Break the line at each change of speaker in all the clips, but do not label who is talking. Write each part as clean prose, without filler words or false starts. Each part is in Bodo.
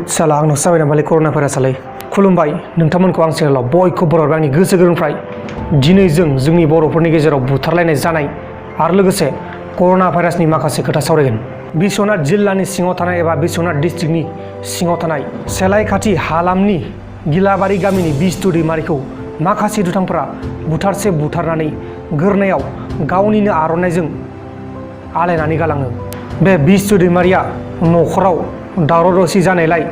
साला आंनाव जाबाय नामालै कर'ना भाइरासालाय। खुलुमबाय नोंथांमोनखौ आं चेनेलाव बयखौ बर'आव आंनि गोसो गोरबोनिफ्राय दिनै जों जोंनि बर'फोरनि गेजेराव बुथारलायनाय जानाय आरो लोगोसे कर'ना भाइरासनि माखासे खोथा सावरायगोन। बिश्वनाथ जिल्लानि सिङाव थानाय एबा बिश्वनाथ डिस्ट्रिक्टनि सिङाव थानाय सेलायखाथि हालामनि गिलाबारि गामिनि बिस्तु दैमारिखौ माखासे दुथांफोरा बुथारसे बुथारनानै गोरनायाव गावनिनो आर'नाइजों आलायनानै गालाङो। बे बिस्तु दैमारिया न'खराव दावराव दावसि जानायलाय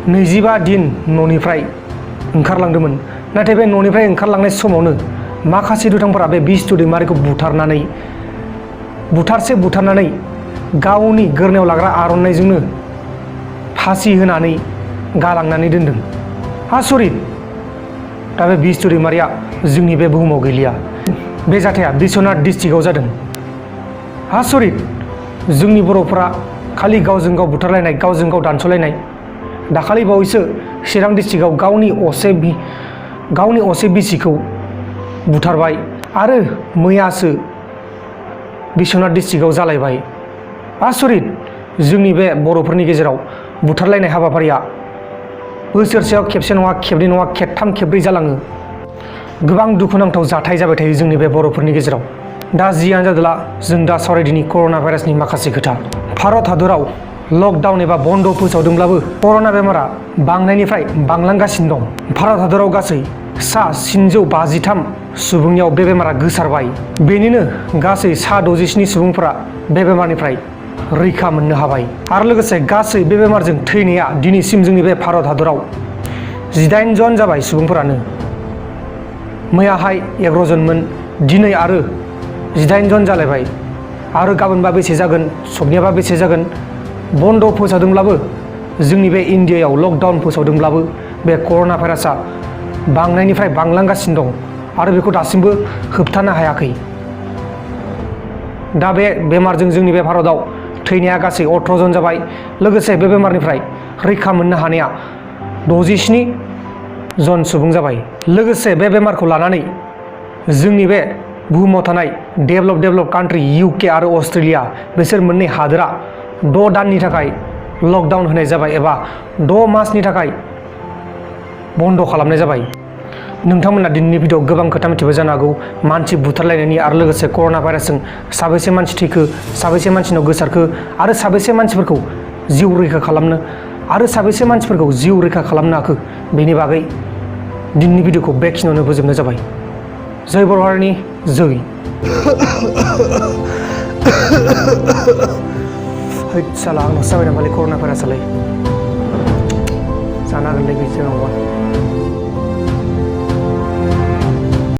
25 दिन न'निफ्राय ओंखारलांदोंमोन। नाथाय बे न'निफ्राय ओंखारलांनाय समावनो माखासे दुथांफोरा बे बिस्तु दैमारिखौ बुथारसे बुथारनानै गावनि गोरनायाव लाग्रा आर'नाइजोंनो फासि होनानै गालांनानै दोनदों। आसरित। दा बे बिस्तु दैमारिया जोंनि बे बुहुमाव गैलिया। बे जाथाया बिश्वनाथ डिस्ट्रिक्टआव जादों। आसरित। जोंनि बर'फोरा खालि गावजों गाव बुथारलायनाय, गावजों गाव दानस'लायनाय। दाखालि बावैसो चिरां डिस्ट्रिक्टआव गावनि असे बिसिखौ बुथारबाय आरो मैयासो बिश्वनाथ डिस्ट्रिक्टआव जालायबाय। आसरित। जोंनि बे बर'फोरनि गेजेराव बुथारलायनाय हाबाफारिया बोसोरसेयाव खेबसे नङा, खेबनै नङा, खेबथाम खेबब्रै जालाङो। गोबां दुखुनांथाव जाथाय जाबाय थायो जोंनि बे बर'फोरनि गेजेराव। दा जियानो जादोला जों दा सावरायदिनि कर'ना भाइरासनि माखासे खोथा। भारत हादराव लकडाउन एबा बन्द फोसावदोंब्लाबो कर'ना बेमारा बांनायनिफ्राय बांलांगासिनो दं। भारत हादराव गासै 353 सुबुंनियाव बे बेमारा गोसारबाय। बेनिनो गासै 67 सुबुंफोरा बे बेमारनिफ्राय रैखा मोननो हाबाय आरो लोगोसे गासै बे बेमारजों थैनाया दिनैसिम जोंनि बे भारत हादराव 18 जन जाबाय सुबुंफोरानो। मैयाहाय 11 जनमोन, दिनै आरो 18 जन जालायबाय आरो गाबोनबा बेसे जागोन, सबनियाबा बेसे जागोन। बन्द फोसावदोंब्लाबो जोंनि बे इण्डियायाव लकडाउन फोसावदोंब्लाबो बे कर'ना भाइरासआ बांनायनिफ्राय बांलांगासिनो दं आरो बेखौ दासिमबो होबथानो हायाखै। दा बे बेमारजों जोंनि बे भारताव थैनाया गासै 18 जन जाबाय। लोगोसे बे बेमारनिफ्राय रैखा मोननो हानाया 67 जन सुबुं जाबाय। लोगोसे बे बेमारखौ लानानै जोंनि बे बुहुमाव थानाय डेभेलप कान्ट्रि UK आरो अस्ट्रेलिया बिसोर मोननै हादोरा 6 दाननि थाखाय लकडाउन होनाय जाबाय एबा 6 मासनि थाखाय बन्द खालामनाय जाबाय। नोंथांमोना दिनैनि भिडिअ गोबां खोथा मिथिबाय जानो हागौ। मानसि बुथारलायनायनि आरो लोगोसे कर'ना भाइरासजों साबेसे मानसि थैखो, साबेसे मानसिनाव गोसारखो आरो साबेसे मानसिफोरखौ जिउ रैखा खालामनो आरो साबेसे मानसिफोरखौ जिउ रैखा खालामनो हाखो, बेनि बागै दिनैनि भिडिअखौ बेखिनियावनो फोजोबनाय जाबाय। जय बर' हारिनि जय। साला आंनाव जाबाय नामालै कर'ना भाइरासालाय। जानो हागोनलै बिदिनो नङा।